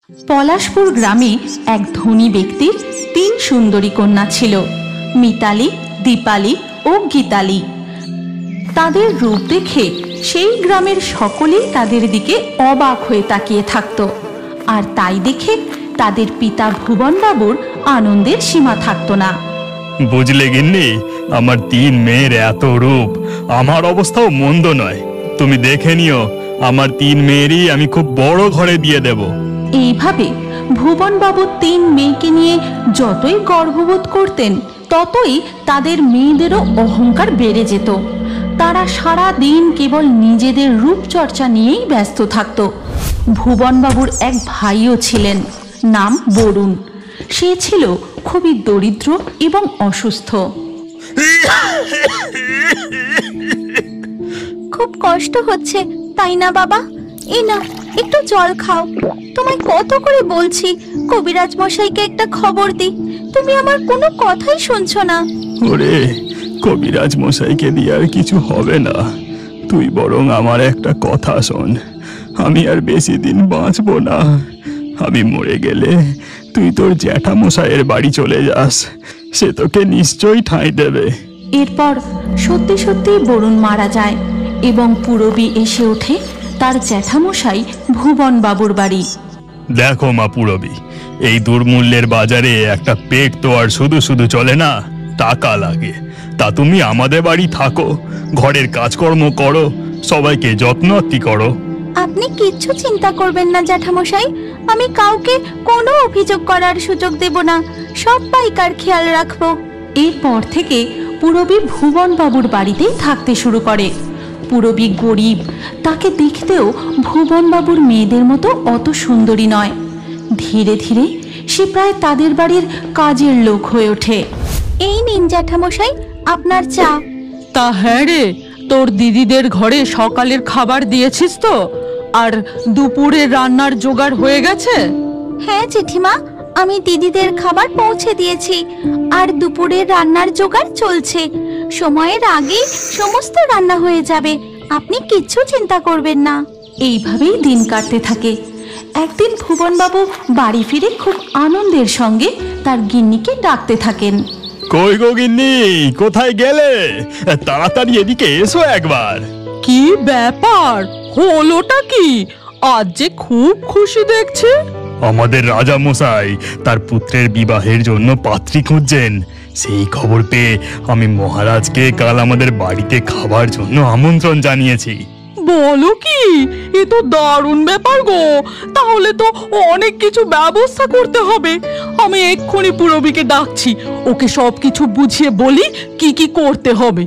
পলাশপুর গ্রামে এক ধনী ব্যক্তির তিন সুন্দরী কন্যা ছিল, মিতালি, দীপালি ও গীতালি। তাদের রূপ দেখে সেই গ্রামের সকলেই তাদের দিকে অবাক হয়ে তাকিয়ে থাকত, আর তাই দেখে তাদের পিতা ভুবনবাবুর আনন্দের সীমা থাকত না। বুঝলে গিন্নি, আমার তিন মেয়ের এত রূপ, আমার অবস্থাও মন্দ নয়। তুমি দেখে নিও, আমার তিন মেয়েরই আমি খুব বড় ঘরে দিয়ে দেব। এইভাবে ভুবনবাবু তিন মেয়েকে নিয়ে যতই গর্ববোধ করতেন, ততই তাদের মেয়েদেরও অহংকার বেড়ে যেত। তারা সারা দিন কেবল নিজেদের রূপচর্চা নিয়েই ব্যস্ত থাকত। ভুবনবাবুর এক ভাইও ছিলেন, নাম বরুণ। সে ছিল খুবই দরিদ্র এবং অসুস্থ। খুব কষ্ট হচ্ছে তাই না বাবা? এই না, একটু জল খাও। তোমায় কত করে বলছি কবিরাজ মশাইকে একটা খবর দি, তুমি আমার কোনো কথাই শুনছো না। ওরে, কবিরাজ মশাইকে দিয়ে আর কিছু হবে না। তুই বরং আমার একটা কথা শোন, আমি আর বেশি দিন বাঁচবো না। আমি মরে গেলে তুই তোর জ্যাঠা মশাইয়ের বাড়ি চলে যাস, সে তোকে নিশ্চয়ই ঠাঁই দেবে। এরপর সত্যি সত্যি বরুণ মারা যায় এবং পুরবী এসে ওঠে তার জ্যাঠামশাই ভুবনবাবুর বাড়ি। দেখো মা পুরবী, এই দুর্মূল্যের বাজারে একটা পেট তো আর শুধু শুধু চলে না, টাকা লাগে। তা তুমি আমাদের বাড়ি থাকো, ঘরের কাজকর্ম করো, সবাইকে যত্নআত্তি করো। আপনি কিচ্ছু চিন্তা করবেন না জ্যাঠামশাই, আমি কাউকে কোনো অভিযোগ করার সুযোগ দেব না, সব পাইকার খেয়াল রাখবো। এরপর থেকে পুরবী ভুবনবাবুর বাড়িতেই থাকতে শুরু করে। পুরবী গরিব, তাকে দেখতেও ভুবনবাবুর মেয়েদের মতো অত সুন্দরী নয়। ধীরে ধীরে সে প্রায় তাদের বাড়ির কাজের লোক হয়ে ওঠে। এই নিন জ্যাঠামশাই আপনার চা। তা হ্যাঁ রে, তোর দিদিদের ঘরে সকালের খাবার দিয়েছিস তো? আর দুপুরের রান্নার জোগাড় হয়ে গেছে? হ্যাঁ জেঠিমা, আমি দিদিদের খাবার পৌঁছে দিয়েছি, আর দুপুরের রান্নার জোগাড় চলছে। সময়ের আগেই সমস্ত রান্না হয়ে যাবে, আপনি কিচ্ছু চিন্তা করবেন না। এইভাবেই দিন কাটতে থাকে। একদিন ভুবনবাবু বাড়ি ফিরে খুব আনন্দের সঙ্গে তার গিন্নিকে ডাকতে থাকেন। কই গো গিন্নি, কোথায় গেলে? তাড়াতাড়ি এদিকে এসো একবার। কি ব্যাপার, হলোটা কি? আজ যে খুব খুশি দেখছি। আমাদের রাজা মশাই তার পুত্রের বিবাহের জন্য পাত্রী খুঁজছেন। সেই খবর পেয়ে আমি মহারাজকে কাল আমাদের বাড়িতে খাবার জন্য আমন্ত্রণ জানিয়েছি। বলো কি? এ তো দারুণ ব্যাপার গো। তাহলে তো অনেক কিছু ব্যবস্থা করতে হবে। আমি এক্ষুনি পুরবীকে ডাকছি, ওকে সবকিছু বুঝিয়ে বলি কি কি করতে হবে।